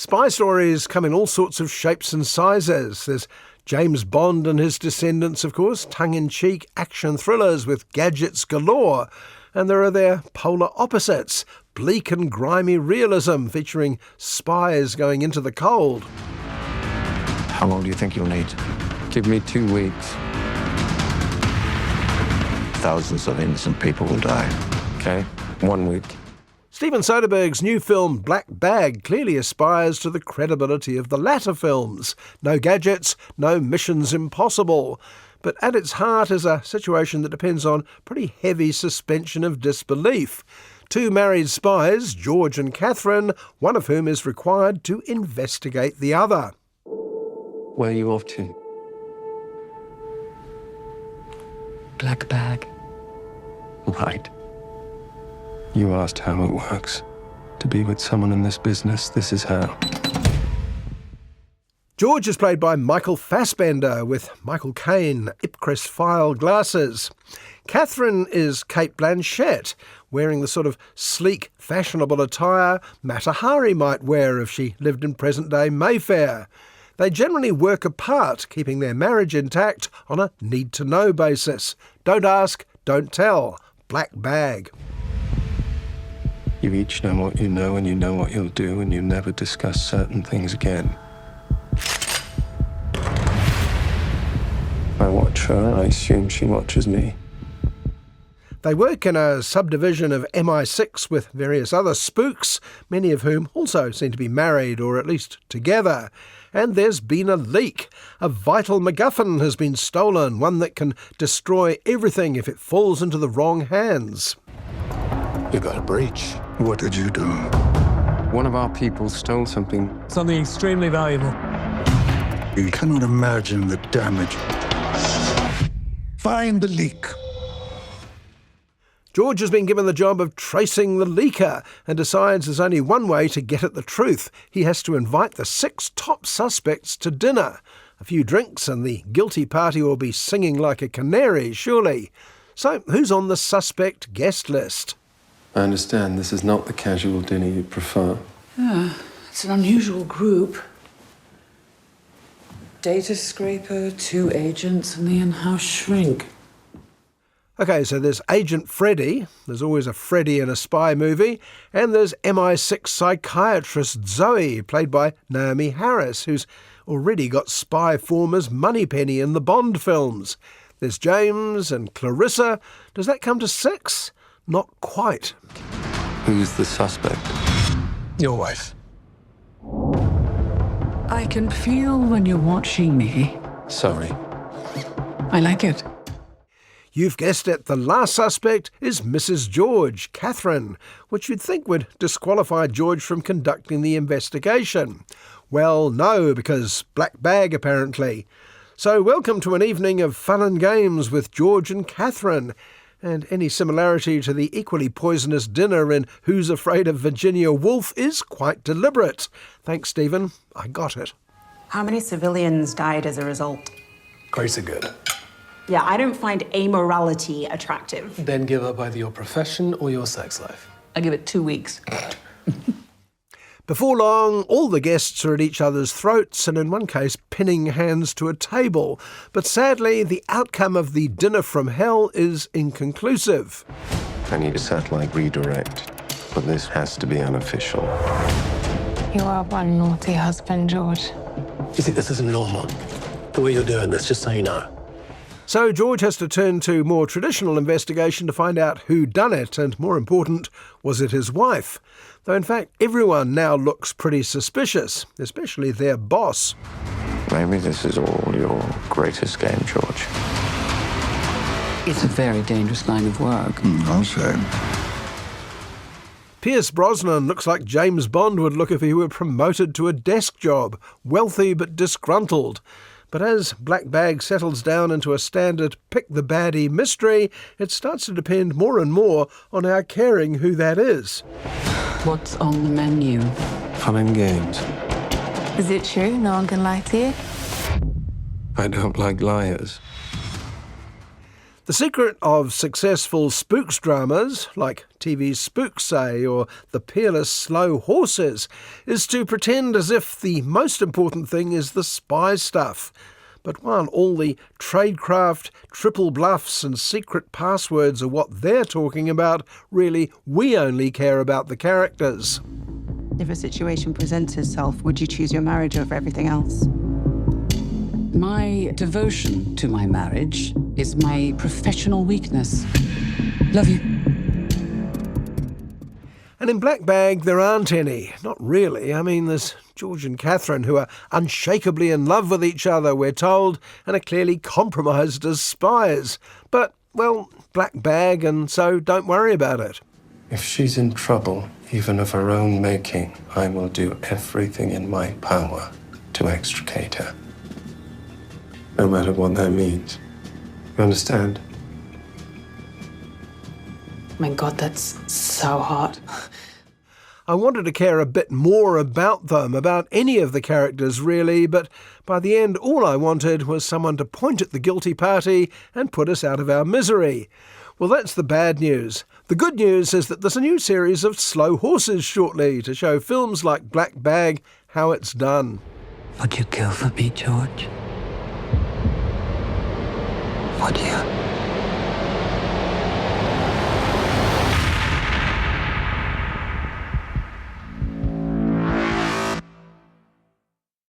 Spy stories come in all sorts of shapes and sizes. There's James Bond and his descendants, of course, tongue-in-cheek action thrillers with gadgets galore. And there are their polar opposites, bleak and grimy realism featuring spies going into the cold. How long do you think you'll need? Give me 2 weeks. Thousands of innocent people will die. Okay, 1 week. Steven Soderbergh's new film Black Bag clearly aspires to the credibility of the latter films. No gadgets, no missions impossible. But at its heart is a situation that depends on pretty heavy suspension of disbelief. Two married spies, George and Catherine, one of whom is required to investigate the other. Where are you off to? Black Bag. Right. You asked how it works. To be with someone in this business, this is how. George is played by Michael Fassbender with Michael Caine Ipcress file glasses. Catherine is Cate Blanchett, wearing the sort of sleek, fashionable attire Mata Hari might wear if she lived in present-day Mayfair. They generally work apart, keeping their marriage intact on a need-to-know basis. Don't ask, don't tell. Black Bag. You each know what you know, and you know what you'll do, and you never discuss certain things again. I watch her, I assume she watches me. They work in a subdivision of MI6 with various other spooks, many of whom also seem to be married or at least together. And there's been a leak. A vital MacGuffin has been stolen, one that can destroy everything if it falls into the wrong hands. You got a breach. What did you do? One of our people stole something. Something extremely valuable. You cannot imagine the damage. Find the leak. George has been given the job of tracing the leaker and decides there's only one way to get at the truth. He has to invite the 6 top suspects to dinner. A few drinks and the guilty party will be singing like a canary, surely. So who's on the suspect guest list? I understand this is not the casual dinner you'd prefer. Yeah, it's an unusual group. Data scraper, 2 agents, and the in-house shrink. OK, so there's Agent Freddy, there's always a Freddy in a spy movie, and there's MI6 psychiatrist Zoe, played by Naomi Harris, who's already got spy form as Moneypenny in the Bond films. There's James and Clarissa. Does that come to 6? Not quite. Who's the suspect? Your wife. I can feel when you're watching me. Sorry. I like it. You've guessed it, the last suspect is Mrs. George, Catherine, which you'd think would disqualify George from conducting the investigation. Well, no, because Black Bag, apparently. So welcome to an evening of fun and games with George and Catherine. And any similarity to the equally poisonous dinner in Who's Afraid of Virginia Woolf is quite deliberate. Thanks, Stephen. I got it. How many civilians died as a result? Greater good. Yeah, I don't find amorality attractive. Then give up either your profession or your sex life. I give it 2 weeks. Before long, all the guests are at each other's throats and in one case pinning hands to a table. But sadly, the outcome of the dinner from hell is inconclusive. I need a satellite redirect, but this has to be unofficial. You are one naughty husband, George. You think this isn't normal? The way you're doing this, just so you know. So George has to turn to more traditional investigation to find out who done it, and more important, was it his wife? Though in fact everyone now looks pretty suspicious, especially their boss. Maybe this is all your greatest game, George. It's a very dangerous line of work. I'll say. Pierce Brosnan looks like James Bond would look if he were promoted to a desk job, wealthy but disgruntled. But as Black Bag settles down into a standard pick-the-baddie mystery, it starts to depend more and more on our caring who that is. What's on the menu? Fun and games. Is it true? No one can lie to you? I don't like liars. The secret of successful spooks dramas, like TV spooks say, or the peerless slow horses, is to pretend as if the most important thing is the spy stuff. But while all the tradecraft, triple bluffs and secret passwords are what they're talking about, really we only care about the characters. If a situation presents itself, would you choose your marriage over everything else? My devotion to my marriage is my professional weakness. Love you. And in Black Bag, there aren't any. Not really. I mean, there's George and Catherine, who are unshakably in love with each other, we're told, and are clearly compromised as spies. But, well, Black Bag, and so don't worry about it. If she's in trouble, even of her own making, I will do everything in my power to extricate her. No matter what that means. You understand? My God, that's so hot. I wanted to care a bit more about them, about any of the characters really, but by the end all I wanted was someone to point at the guilty party and put us out of our misery. Well, that's the bad news. The good news is that there's a new series of slow horses shortly to show films like Black Bag how it's done. Would you kill for me, George? Would you?